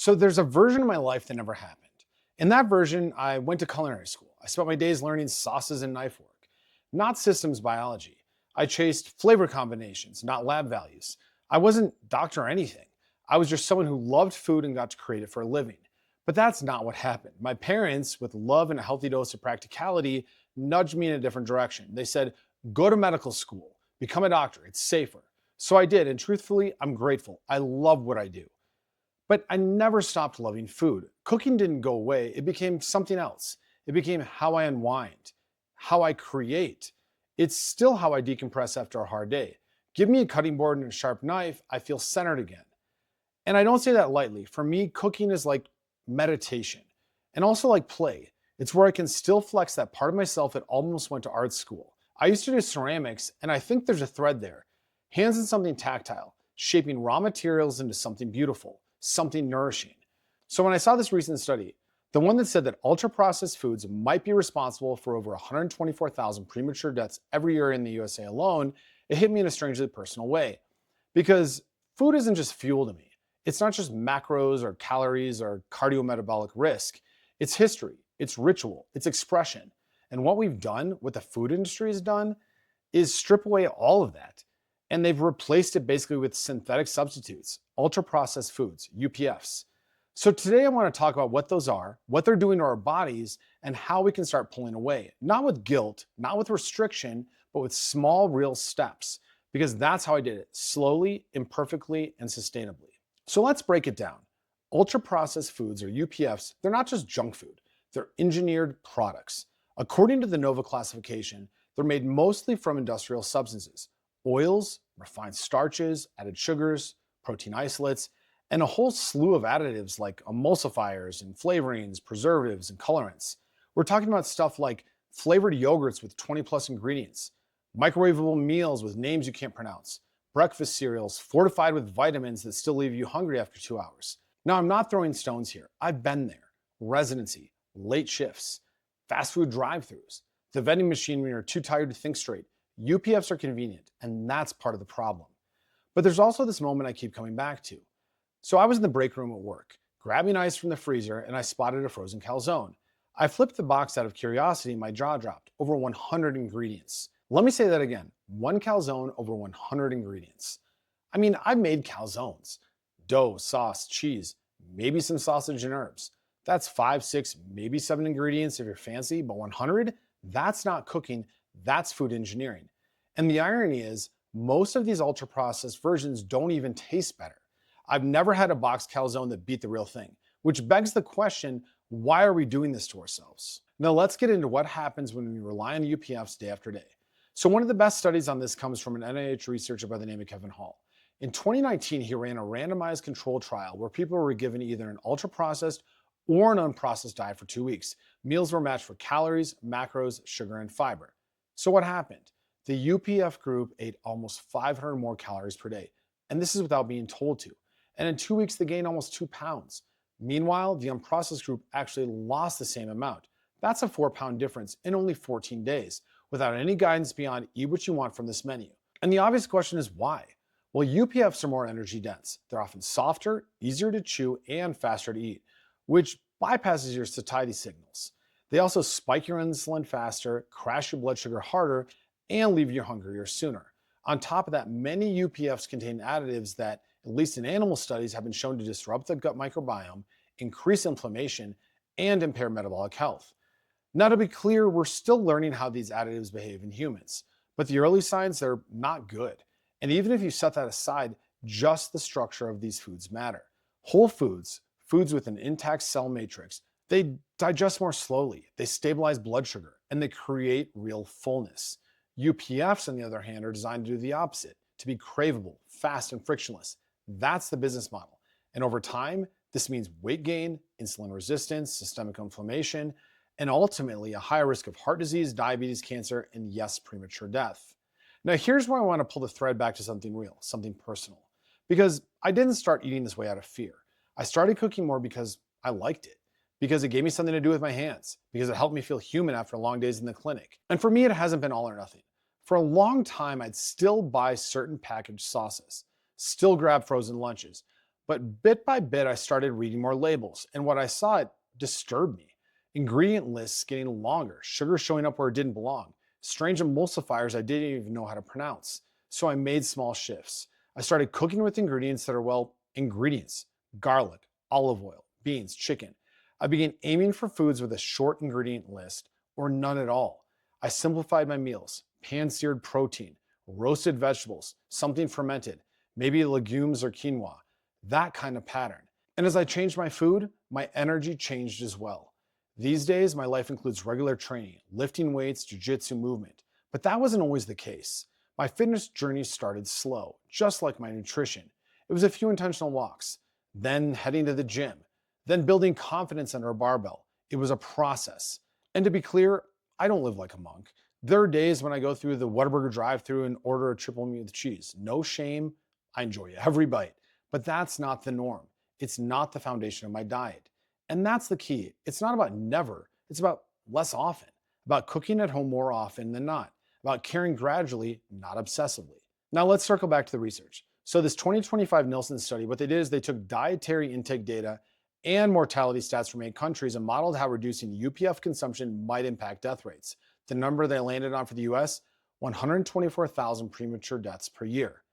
So there's a version of my life that never happened. In that version, I went to culinary school. I spent my days learning sauces and knife work, not systems biology. I chased flavor combinations, not lab values. I wasn't doctor or anything. I was just someone who loved food and got to create it for a living. But that's not what happened. My parents, with love and a healthy dose of practicality, nudged me in a different direction. They said, go to medical school, become a doctor, it's safer. So I did, and truthfully, I'm grateful. I love what I do. But I never stopped loving food. Cooking didn't go away, it became something else. It became how I unwind, how I create. It's still how I decompress after a hard day. Give me a cutting board and a sharp knife, I feel centered again. And I don't say that lightly. For me, cooking is like meditation and also like play. It's where I can still flex that part of myself that almost went to art school. I used to do ceramics, and I think there's a thread there. Hands in something tactile, shaping raw materials into something beautiful, something nourishing. So when I saw this recent study, the one that said that ultra processed foods might be responsible for over 124,000 premature deaths every year in the USA alone, it hit me in a strangely personal way. Because food isn't just fuel to me. It's not just macros or calories or cardiometabolic risk. It's history, it's ritual, it's expression. And what we've done, what the food industry has done, is strip away all of that. And they've replaced it basically with synthetic substitutes, ultra processed foods, UPFs. So today I want to talk about what those are, what they're doing to our bodies, and how we can start pulling away. Not with guilt, not with restriction, but with small, real steps. Because that's how I did it, slowly, imperfectly, and sustainably. So let's break it down. Ultra processed foods, or UPFs, they're not just junk food, they're engineered products. According to the NOVA classification, they're made mostly from industrial substances, oils, refined starches, added sugars, protein isolates, and a whole slew of additives like emulsifiers and flavorings, preservatives, and colorants. We're talking about stuff like flavored yogurts with 20 plus ingredients, microwavable meals with names you can't pronounce, breakfast cereals fortified with vitamins that still leave you hungry after 2 hours. Now, I'm not throwing stones here. I've been there. Residency, late shifts, fast food drive-thrus, the vending machine when you're too tired to think straight. UPFs are convenient, and that's part of the problem. But there's also this moment I keep coming back to. So I was in the break room at work, grabbing ice from the freezer, and I spotted a frozen calzone. I flipped the box out of curiosity and my jaw dropped. Over 100 ingredients. Let me say that again. One calzone, over 100 ingredients. I mean, I've made calzones. Dough, sauce, cheese, maybe some sausage and herbs. That's 5, 6, maybe 7 ingredients if you're fancy, but 100? That's not cooking, that's food engineering. And the irony is, most of these ultra processed versions don't even taste better. I've never had a boxed calzone that beat the real thing, which begs the question, why are we doing this to ourselves? Now let's get into what happens when we rely on UPFs day after day. So one of the best studies on this comes from an NIH researcher by the name of Kevin Hall. In 2019, he ran a randomized control trial where people were given either an ultra-processed or an unprocessed diet for 2 weeks. Meals were matched for calories, macros, sugar, and fiber. So what happened? The UPF group ate almost 500 more calories per day, and this is without being told to. And in 2 weeks, they gained almost 2 pounds. Meanwhile, the unprocessed group actually lost the same amount. That's a 4-pound difference in only 14 days, without any guidance beyond eat what you want from this menu. And the obvious question is why? Well, UPFs are more energy dense. They're often softer, easier to chew, and faster to eat, which bypasses your satiety signals. They also spike your insulin faster, crash your blood sugar harder, and leave you hungrier sooner. On top of that, many UPFs contain additives that, at least in animal studies, have been shown to disrupt the gut microbiome, increase inflammation, and impair metabolic health. Now, to be clear, we're still learning how these additives behave in humans, but the early signs, they're not good. And even if you set that aside, just the structure of these foods matter. Whole foods, foods with an intact cell matrix, they digest more slowly, they stabilize blood sugar, and they create real fullness. UPFs, on the other hand, are designed to do the opposite, to be craveable, fast, and frictionless. That's the business model. And over time, this means weight gain, insulin resistance, systemic inflammation, and ultimately a higher risk of heart disease, diabetes, cancer, and yes, premature death. Now, here's where I want to pull the thread back to something real, something personal. Because I didn't start eating this way out of fear. I started cooking more because I liked it, because it gave me something to do with my hands, because it helped me feel human after long days in the clinic. And for me, it hasn't been all or nothing. For a long time, I'd still buy certain packaged sauces, still grab frozen lunches, But bit by bit, I started reading more labels, and what I saw, it disturbed me. Ingredient lists getting longer, sugar showing up where it didn't belong, strange emulsifiers I didn't even know how to pronounce. So I made small shifts. I started cooking with ingredients that are, well, ingredients: garlic, olive oil, beans, chicken. I began aiming for foods with a short ingredient list or none at all. I simplified my meals: pan seared protein, roasted vegetables, something fermented, maybe legumes or quinoa, that kind of pattern. And as I changed my food, my energy changed as well. These days, my life includes regular training, lifting weights, jujitsu movement. But that wasn't always the case. My fitness journey started slow, just like my nutrition. It was a few intentional walks, then heading to the gym, then building confidence under a barbell. It was a process. And to be clear, I don't live like a monk. There are days when I go through the Whataburger drive-thru and order a triple meat with cheese. No shame. I enjoy every bite. But that's not the norm. It's not the foundation of my diet. And that's the key. It's not about never, it's about less often, about cooking at home more often than not, about caring gradually, not obsessively. Now let's circle back to the research. So this 2025 Nielsen study, what they did is they took dietary intake data and mortality stats from 8 countries and modeled how reducing UPF consumption might impact death rates. The number they landed on for the US: 124,000 premature deaths per year.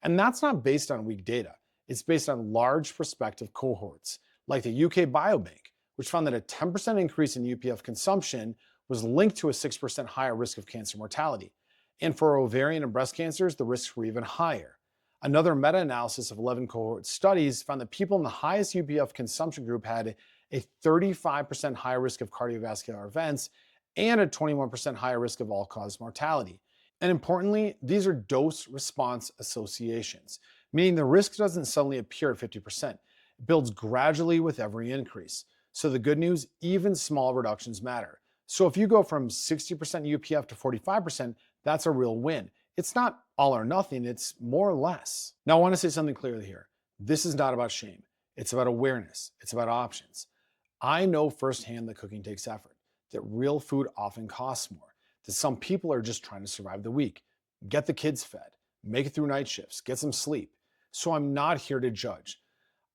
And that's not based on weak data. It's based on large prospective cohorts, like the UK Biobank, which found that a 10% increase in UPF consumption was linked to a 6% higher risk of cancer mortality. And for ovarian and breast cancers, the risks were even higher. Another meta-analysis of 11 cohort studies found that people in the highest UPF consumption group had a 35% higher risk of cardiovascular events and a 21% higher risk of all-cause mortality. And importantly, these are dose-response associations, meaning the risk doesn't suddenly appear at 50%. It builds gradually with every increase. So the good news, even small reductions matter. So if you go from 60% UPF to 45%, that's a real win. It's not all or nothing, it's more or less. Now I want to say something clearly here. This is not about shame. It's about awareness. It's about options. I know firsthand that cooking takes effort, that real food often costs more, that some people are just trying to survive the week, get the kids fed, make it through night shifts, get some sleep. So I'm not here to judge.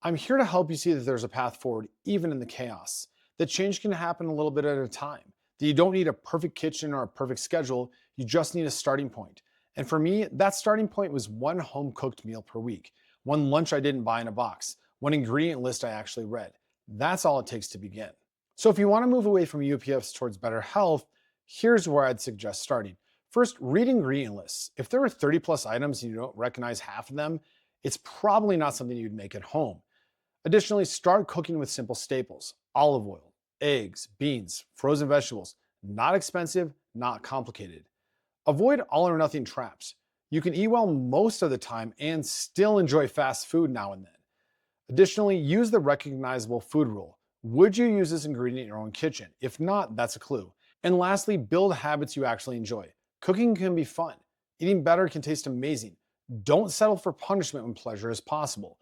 I'm here to help you see that there's a path forward, even in the chaos, that change can happen a little bit at a time, that you don't need a perfect kitchen or a perfect schedule, you just need a starting point. And for me, that starting point was one home-cooked meal per week, one lunch I didn't buy in a box, one ingredient list I actually read. That's all it takes to begin. So if you want to move away from UPFs towards better health, here's where I'd suggest starting. First, read ingredient lists. If there are 30 plus items and you don't recognize half of them, it's probably not something you'd make at home. Additionally, start cooking with simple staples: olive oil, eggs, beans, frozen vegetables. Not expensive, not complicated. Avoid all or nothing traps. You can eat well most of the time and still enjoy fast food now and then. Additionally, use the recognizable food rule. Would you use this ingredient in your own kitchen? If not, that's a clue. And lastly, build habits you actually enjoy. Cooking can be fun. Eating better can taste amazing. Don't settle for punishment when pleasure is possible.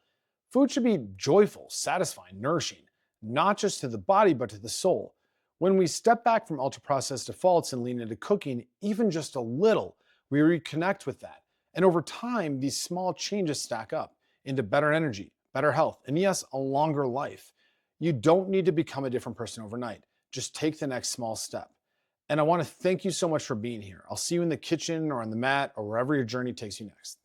Food should be joyful, satisfying, nourishing, not just to the body, but to the soul. When we step back from ultra-processed defaults and lean into cooking, even just a little, we reconnect with that. And over time, these small changes stack up into better energy, better health, and yes, a longer life. You don't need to become a different person overnight. Just take the next small step. And I want to thank you so much for being here. I'll see you in the kitchen or on the mat or wherever your journey takes you next.